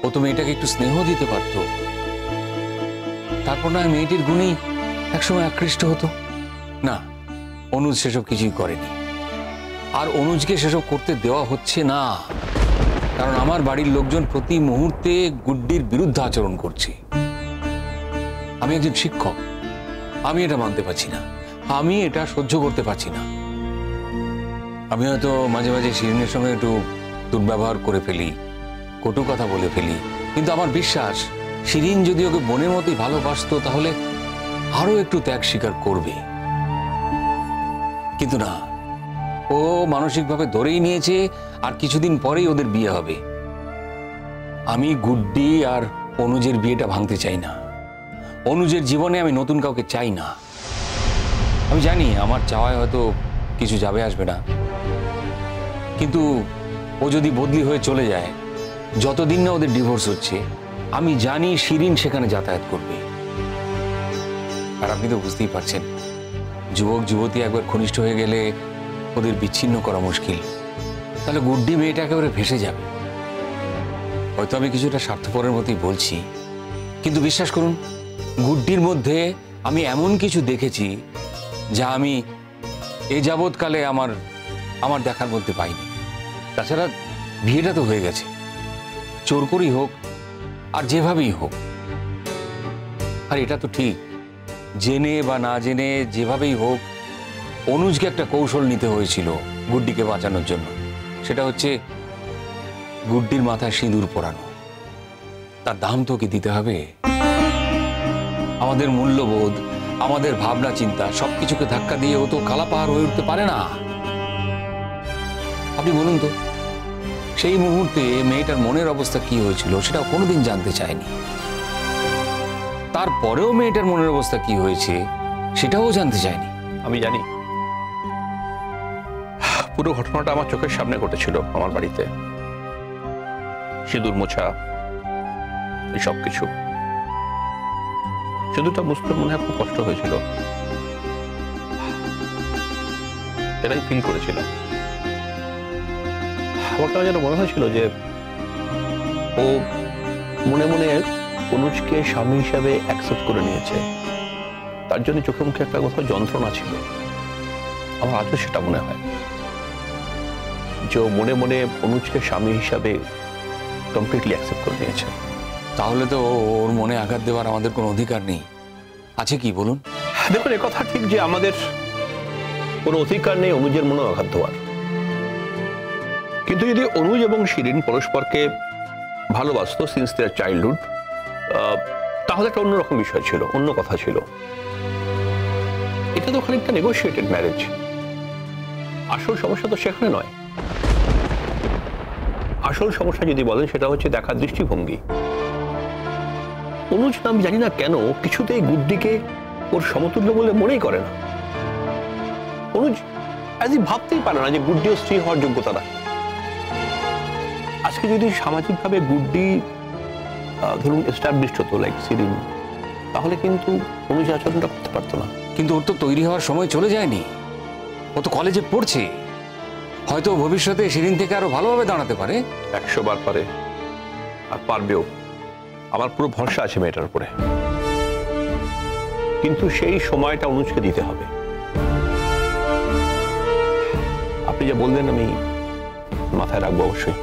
ও তো মেয়েটাকে একটু স্নেহ দিতে পারতো, তারপর না মেয়েটির গুণেই একসময় আকৃষ্ট হতো। না, অনুজ সেসব কিছুই করেনি, আর অনুজকে সেসব করতে দেওয়া হচ্ছে না, কারণ আমার বাড়ির লোকজন প্রতি মুহূর্তে গুড্ডির বিরুদ্ধে আচরণ করছে। আমি একজন শিক্ষক, আমি এটা মানতে পারছি না, আমি এটা সহ্য করতে পারছি না। আমি হয়তো মাঝে মাঝে শিরিনের সঙ্গে একটু দুর্ব্যবহার করে ফেলি, কটু কথা বলে ফেলি, কিন্তু আমার বিশ্বাস শিরিন যদি ওকে বোনের মতোই ভালোবাসতো তাহলে আরো একটু ত্যাগ স্বীকার করবে। কিন্তু না, ও মানসিকভাবে ধরেই নিয়েছে আর কিছুদিন পরেই ওদের বিয়ে হবে। আমি গুড্ডি আর অনুজের বিয়েটা ভাঙতে চাই না। অনুজের জীবনে আমি নতুন কাউকে চাই না। আমি জানি আমার চাওয়ায় হয়তো কিছু যাবে আসবে না, কিন্তু ও যদি বদলি হয়ে চলে যায়, যতদিন না ওদের ডিভোর্স হচ্ছে, আমি জানি শিরিন সেখানে যাতায়াত করবে। আর আপনি তো বুঝতেই পারছেন, যুবক যুবতী একবার ঘনিষ্ঠ হয়ে গেলে ওদের বিচ্ছিন্ন করা মুশকিল। তাহলে গুড্ডি মেয়েটা একেবারে ভেসে যাবে। হয়তো আমি কিছুটা স্বার্থপরের মতোই বলছি, কিন্তু বিশ্বাস করুন, গুড্ডির মধ্যে আমি এমন কিছু দেখেছি যা আমি এ যাবৎকালে আমার দেখার মধ্যে পাইনি। তাছাড়া বিয়েটা তো হয়ে গেছে, জোর করেই হোক আর যেভাবেই হোক। আর এটা তো ঠিক, জেনে বা না জেনে যেভাবেই হোক অনুজকে একটা কৌশল নিতে হয়েছিল গুড্ডিকে বাঁচানোর জন্য। সেটা হচ্ছে গুড্ডির মাথায় সিঁদুর পরানো। তার দাম তো কি দিতে হবে? আমাদের মূল্যবোধ, আমাদের ভাবনা চিন্তা সবকিছুকে ধাক্কা দিয়ে ও তো কালাপাহাড় হয়ে উঠতে পারে না। আপনি বলুন তো, সেই মুহূর্তে মেয়েটার মনের অবস্থা কি হয়েছিল সেটা কোনোদিন জানতে চায়নি। তারপরেও মেয়েটার মনের অবস্থা কি হয়েছে সেটাও জানতে চায়নি। আমি জানি, পুরো ঘটনাটা আমার চোখের সামনে ঘটেছিল আমার বাড়িতে। সিঁদুর মোছা, এই সব কিছু। সিঁদুরটা মুছতে মনে হয় খুব কষ্ট হয়েছিল, এটাই ফিল করেছিলাম। আমার কাছে যেন মনে হয়েছিল যে ও মনে মনে অনুজকে স্বামী হিসাবে অ্যাকসেপ্ট করে নিয়েছে। তার জন্য চোখে মুখে একটা কোথাও যন্ত্রণা ছিল। আমার আজও সেটা মনে হয় যে ও মনে মনে অনুজকে স্বামী হিসাবে কমপ্লিটলি অ্যাকসেপ্ট করে নিয়েছে। তাহলে তো ওর মনে আঘাত দেওয়ার আমাদের কোনো অধিকার নেই, আছে কি বলুন? দেখুন, কথা ঠিক যে আমাদের কোনো অধিকার নেই অনুজের মনে আঘাত দেওয়ার, কিন্তু যদি অনুজ এবং শিরিন পরস্পরকে ভালোবাসতো সিন্স দেয়ার চাইল্ডহুড, তাহলে একটা অন্যরকম বিষয় ছিল, অন্য কথা ছিল। এটা তো খানিকটা নেগোশিয়েটেড ম্যারেজ। আসল সমস্যা তো সেখানে নয়। আসল সমস্যা যদি বলেন সেটা হচ্ছে দেখার দৃষ্টিভঙ্গি। অনুজ নাম জানি না কেন কিছুতেই গুড্ডিকে ওর সমতুল্য বলে মনেই করে না। অনুজ ভাবতেই পারে না যে গুড্ডিও স্ত্রী হওয়ার যোগ্যতা রাখে। আজকে যদি সামাজিকভাবে গুড্ডি ধরুন এস্টাবলিশড হতো লাইক শিরিন, তাহলে কিন্তু অনুজ আচরণটা করতে পারতো না। কিন্তু ওর তো তৈরি হওয়ার সময় চলে যায়নি, ও তো কলেজে পড়ছে। হয়তো ভবিষ্যতে শিরিন থেকে আরো ভালোভাবে দাঁড়াতে পারে। 100 বার পারে, আর পারবেও। আমার পুরো ভরসা আছে মেয়েটার উপরে, কিন্তু সেই সময়টা অনুজকে দিতে হবে। আপনি যা বললেন আমি মাথায় রাখবো অবশ্যই।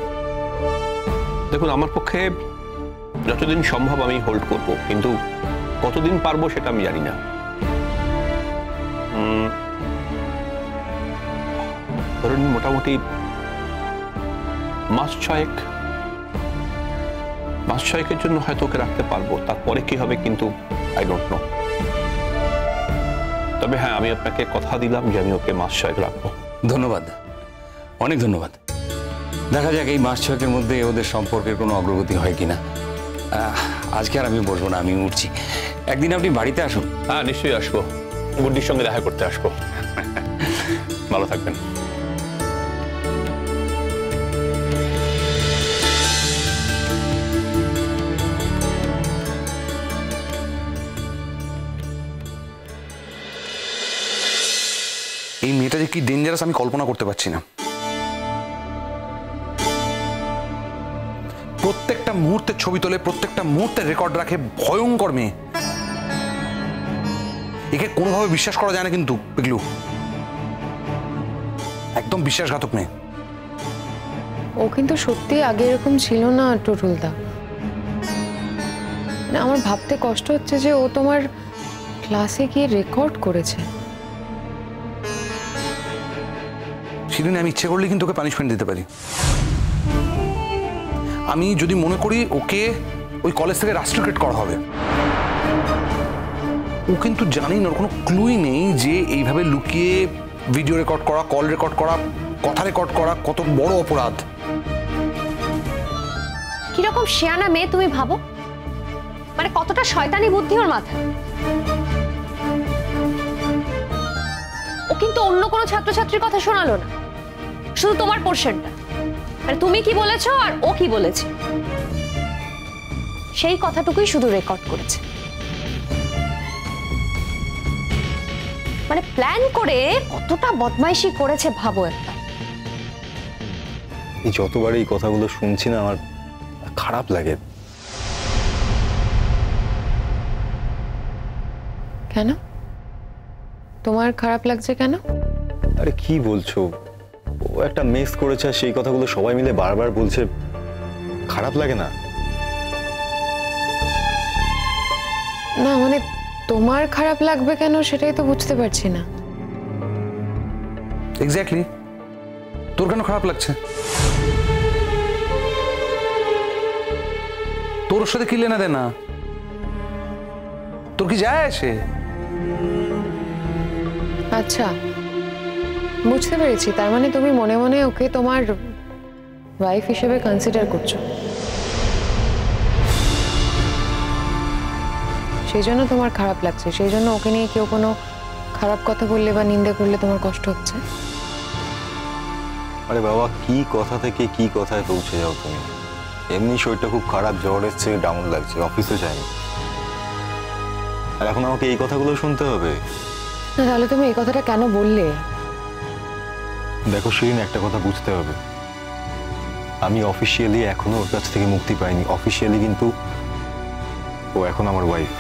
দেখুন, আমার পক্ষে যতদিন সম্ভব আমি হোল্ড করব, কিন্তু কতদিন পারবো সেটা আমি জানি না। ধরুন মোটামুটি মাস ছয়েকের জন্য হয়তো ওকে রাখতে পারবো। তারপরে কি হবে কিন্তু আই ডোন্ট নো। তবে হ্যাঁ, আমি আপনাকে কথা দিলাম যে আমি ওকে মাস 6 রাখবো। ধন্যবাদ, অনেক ধন্যবাদ। দেখা যাক এই মাস 6 মধ্যে ওদের সম্পর্কের কোনো অগ্রগতি হয় কিনা। আজকে আর আমি বসবো না, আমি উঠছি। একদিন আপনি বাড়িতে আসুন। হ্যাঁ, নিশ্চয়ই আসবো, গুড্ডির সঙ্গে দেখা করতে আসবো। ভালো থাকবেন। এই মেয়েটা যে কি ডেঞ্জারাস আমি কল্পনা করতে পারছি না। প্রত্যেকটা প্রত্যেকটা মুহূর্তের ছবি তোলে, প্রত্যেকটা মুহূর্তের রেকর্ড রাখে। ভয়ঙ্কর মেয়ে। একে কোনোভাবে বিশ্বাস করা যায় না কিন্তু পিকলু, একদম বিশ্বাসঘাতক মেয়ে। ও কিন্তু সত্যি আগে এরকম ছিল না টুটুলদা। মানে আমার ভাবতে কষ্ট হচ্ছে যে ও তোমার ক্লাসে গিয়ে রেকর্ড করেছে। শিরিন, আমি ইচ্ছে করলে কিন্তু ওকে পানিশমেন্ট দিতে পারি। আমি যদি মনে করি ওকে ওই কলেজ থেকে রাস্ট্রিকেট করা হবে। ও কিন্তু জানি না, ওর কোনো ক্লুই নেই যে এইভাবে লুকিয়ে ভিডিও রেকর্ড করা, কল রেকর্ড করা, কথা রেকর্ড করা কত বড় অপরাধ। কিরকম শিয়ানা মেয়ে তুমি ভাবো, মানে কতটা শয়তানি বুদ্ধি ওর মাথায়। ও কিন্তু অন্য কোনো ছাত্রছাত্রীর কথা শোনালো না, শুধু তোমার পোর্শনটা, মানে তুমি কি বলেছো আর ও কি বলেছে সেই কথাটুকুই শুধু রেকর্ড করেছে। মানে প্ল্যান করে কতটা বদমাইশি করেছে ভাবো একটা। এই যতবার এই কথাগুলো শুনছি না আমার খারাপ লাগে। কেন তোমার খারাপ লাগছে কেন? আরে কি বলছো, ও একটা মিস করেছে আর সেই কথাগুলো সবাই মিলে বারবার বলছে, খারাপ লাগে না? না মানে তোমার খারাপ লাগবে কেন সেটাই তো বুঝতে পারছি না। এক্স্যাক্টলি, তোর কেন খারাপ লাগছে? তোর সাথে কি লেনা দেনা? তোর কি যায় আসে? আচ্ছা বুঝতে পেরেছি, তার মানে তুমি মনে মনে ওকে তোমার ওয়াইফ হিসেবে কনসিডার করছো, সেই জন্য তোমার খারাপ লাগছে, সেই জন্য ওকে নিয়ে কেউ কোনো খারাপ কথা বললে বা নিন্দে করলে তোমার কষ্ট হচ্ছে। আরে বাবা, কি কথা থেকে কি কথায় পৌঁছে যাও তুমি। এমনি শরীরটা খুব খারাপ, জ্বর এসছে, ডাউন লাগছে, অফিসে যাইনি, আর এখন আমাকে এই কথাগুলো শুনতে হবে? না তাহলে তুমি এই কথাটা কেন বললে? দেখো শিরিন, একটা কথা বুঝতে হবে, আমি অফিসিয়ালি এখনো ওর কাছ থেকে মুক্তি পাইনি। অফিসিয়ালি কিন্তু ও এখন আমার ওয়াইফ।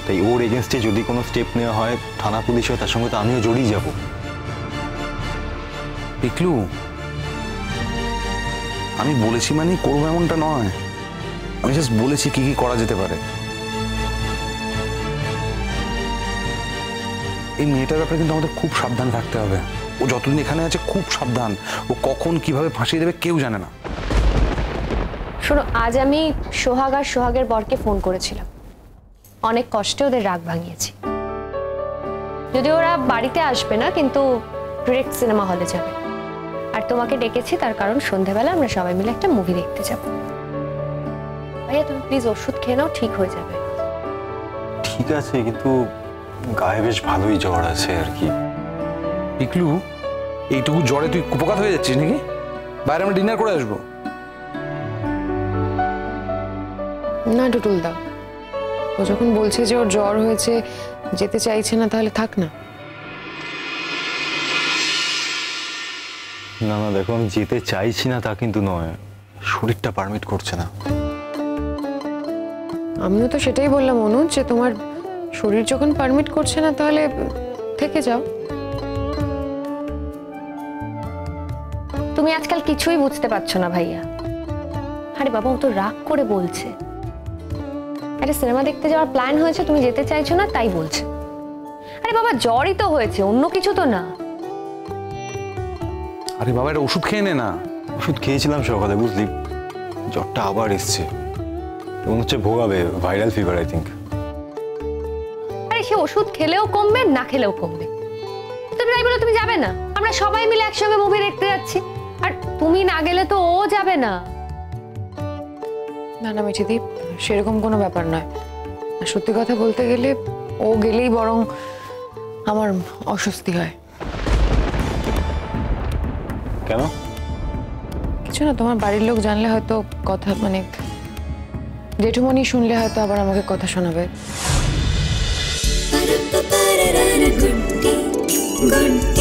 তাই ওর এগেনস্টে যদি কোনো স্টেপ নেওয়া হয়, থানা পুলিশ হয়, তার সঙ্গে তো আমিও জড়িয়ে যাব। পিকলু, আমি বলেছি মানে করবো এমনটা নয়, আমি জাস্ট বলেছি কি কি করা যেতে পারে। এই মেয়েটার ব্যাপারে কিন্তু আমাদের খুব সাবধান থাকতে হবে। ও যতদিন এখানে আছে খুব সাবধান, ও কখন কিভাবে ফাঁসিয়ে দেবে কেউ জানে না। শোনো, আজ আমি সোহাগ আর সোহাগের বরকে ফোন করেছিলাম, অনেক কষ্টে ওদের রাগ ভাঙিয়েছি। যদি ওরা বাড়িতে আসবে না, কিন্তু ডিরেক্ট সিনেমা হলে যাবে। আর তোমাকে ডেকেছি তার কারণ সন্ধ্যাবেলা আমরা সবাই মিলে একটা মুভি দেখতে যাব। ভাইয়া তুমি প্লিজ ওষুধ খেয়ে নাও, ঠিক হয়ে যাবে। ঠিক আছে, কিন্তু গায়ে বেশ ভালোই জ্বর আছে আর কি। পিকলু, এইটুকু জ্বরে তুই কুপকাত হয়ে যাচ্ছিস নাকি? বাইরে আমরা ডিনার করে আসবো। না টুটুলদা, ও যখন বলছে যে ওর জ্বর হয়েছে, যেতে চাইছে না, তাহলে থাক না। না না দেখো, আমি যেতে চাইছি না তা কিন্তু নয়, শরীরটা পারমিট করছে না। আমিও তো সেটাই বললাম অনুজ, যে তোমার শরীর যখন পারমিট করছে না তাহলে থেকে যাও। তুমি আজকাল কিছুই বুঝতে পারছো না ভাইয়া। আরে বাবা, ও তো রাগ করে বলছে, একটা সিনেমা দেখতে যাওয়ার প্ল্যান হয়েছে, তুমি যেতে চাইছো না তাই বলছে। আরে বাবা, জ্বরই তো হয়েছে, অন্য কিছু তো না। আরে বাবা, এটা ওষুধ খেয়ে নে না। ওষুধ খেয়েছিলাম সকালে, বুঝলি, জ্বরটা আবার এসছে, এবং হচ্ছে ভোগাবে, ভাইরাল ফিভার আই থিঙ্ক। আরে সে ওষুধ খেলেও কমবে, না খেলেও কমবে। তুমি তাই বলে তুমি যাবে না? আমরা সবাই মিলে একসঙ্গে মুভি দেখতে যাচ্ছি, আর তুমি না গেলে তো ও যাবে না। না না মিঠিদীপ, সেরকম কোনো ব্যাপার নয়। আর সত্যি কথা বলতে গেলে ও গেলেই বরং আমার অস্বস্তি হয়। কেন? কিছু না, তোমার বাড়ির লোক জানলে হয়তো কথা, মানে জেঠুমনি শুনলে হয়তো আবার আমাকে কথা শোনাবে। গুড্ডি